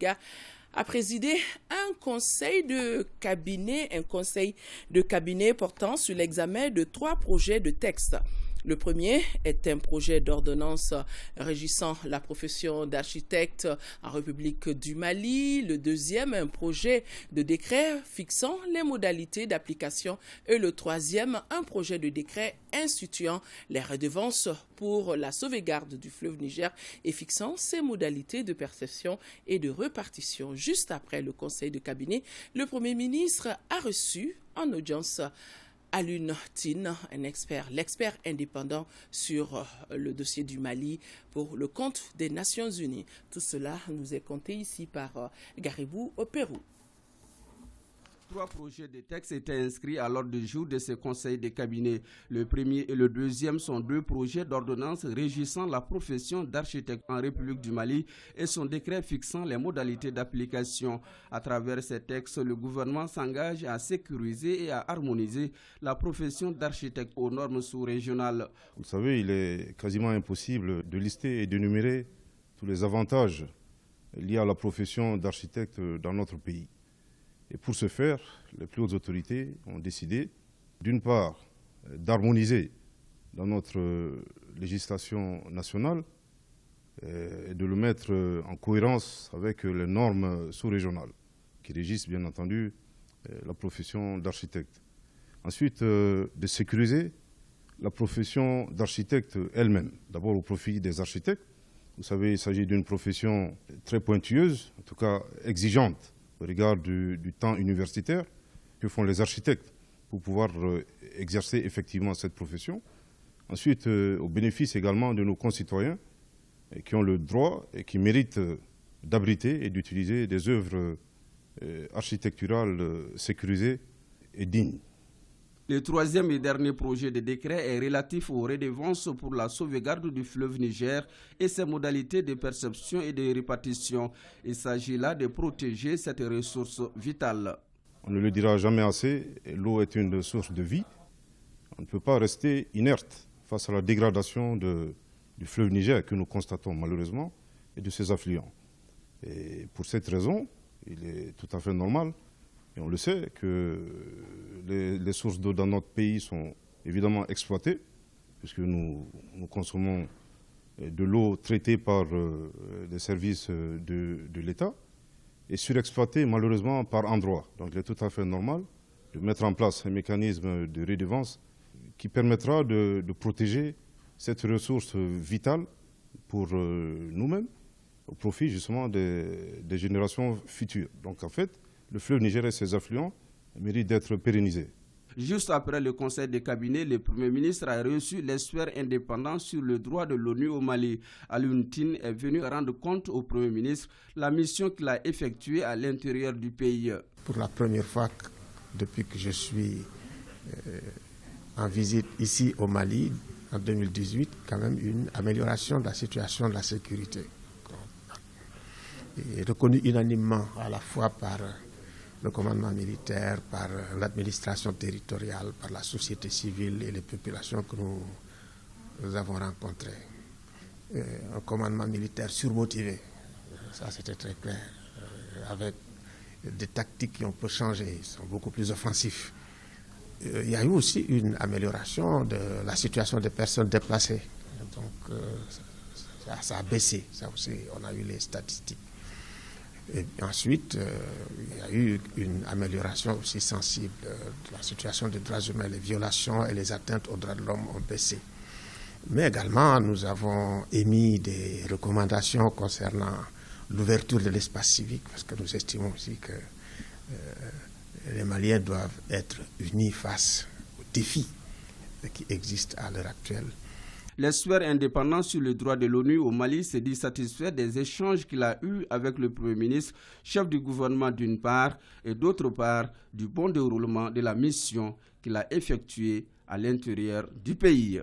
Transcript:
a présidé un conseil de cabinet portant sur l'examen de 3 projets de texte. Le premier est un projet d'ordonnance régissant la profession d'architecte en République du Mali. Le deuxième, un projet de décret fixant les modalités d'application. Et le troisième, un projet de décret instituant les redevances pour la sauvegarde du fleuve Niger et fixant ses modalités de perception et de répartition. Juste après le conseil de cabinet, le Premier ministre a reçu en audience Alioune Tine, l'expert indépendant sur le dossier du Mali pour le compte des Nations Unies. Tout cela nous est conté ici par Garibou au Pérou. 3 projets de texte étaient inscrits à l'ordre du jour de ce conseil de cabinet. Le premier et le deuxième sont 2 projets d'ordonnance régissant la profession d'architecte en République du Mali et son décret fixant les modalités d'application. À travers ces textes, le gouvernement s'engage à sécuriser et à harmoniser la profession d'architecte aux normes sous-régionales. Vous savez, il est quasiment impossible de lister et d'énumérer tous les avantages liés à la profession d'architecte dans notre pays. Et pour ce faire, les plus hautes autorités ont décidé, d'une part, d'harmoniser dans notre législation nationale et de le mettre en cohérence avec les normes sous-régionales qui régissent bien entendu la profession d'architecte. Ensuite, de sécuriser la profession d'architecte elle-même, d'abord au profit des architectes. Vous savez, il s'agit d'une profession très pointueuse, en tout cas exigeante, au regard du temps universitaire que font les architectes pour pouvoir exercer effectivement cette profession. Ensuite, au bénéfice également de nos concitoyens qui ont le droit et qui méritent d'abriter et d'utiliser des œuvres architecturales sécurisées et dignes. Le troisième et dernier projet de décret est relatif aux redevances pour la sauvegarde du fleuve Niger et ses modalités de perception et de répartition. Il s'agit là de protéger cette ressource vitale. On ne le dira jamais assez, l'eau est une source de vie. On ne peut pas rester inerte face à la dégradation du fleuve Niger que nous constatons malheureusement et de ses affluents. Et pour cette raison, il est tout à fait normal, et on le sait, que les sources d'eau dans notre pays sont évidemment exploitées, puisque nous consommons de l'eau traitée par des services de l'État, et surexploitée malheureusement par endroits. Donc il est tout à fait normal de mettre en place un mécanisme de redevance qui permettra de protéger cette ressource vitale pour nous-mêmes, au profit justement des générations futures. Donc en fait, le fleuve Niger et ses affluents méritent d'être pérennisés. Juste après le conseil de cabinet, le Premier ministre a reçu l'expert indépendant sur le droit de l'ONU au Mali. Alioune Tine est venu rendre compte au Premier ministre la mission qu'il a effectuée à l'intérieur du pays. Pour la première fois depuis que je suis en visite ici au Mali, en 2018, quand même une amélioration de la situation de la sécurité. Et reconnue unanimement à la fois par le commandement militaire, par l'administration territoriale, par la société civile et les populations que nous avons rencontrées. Un commandement militaire surmotivé, ça c'était très clair, avec des tactiques qui ont peu changé, ils sont beaucoup plus offensifs. Il y a eu aussi une amélioration de la situation des personnes déplacées. Donc ça a baissé, ça aussi, on a eu les statistiques. Et ensuite, il y a eu une amélioration aussi sensible de la situation des droits humains. Les violations et les atteintes aux droits de l'homme ont baissé. Mais également, nous avons émis des recommandations concernant l'ouverture de l'espace civique, parce que nous estimons aussi que les Maliens doivent être unis face aux défis qui existent à l'heure actuelle. L'expert indépendant sur le droit de l'ONU au Mali s'est dit satisfait des échanges qu'il a eus avec le Premier ministre, chef du gouvernement d'une part, et d'autre part du bon déroulement de la mission qu'il a effectuée à l'intérieur du pays.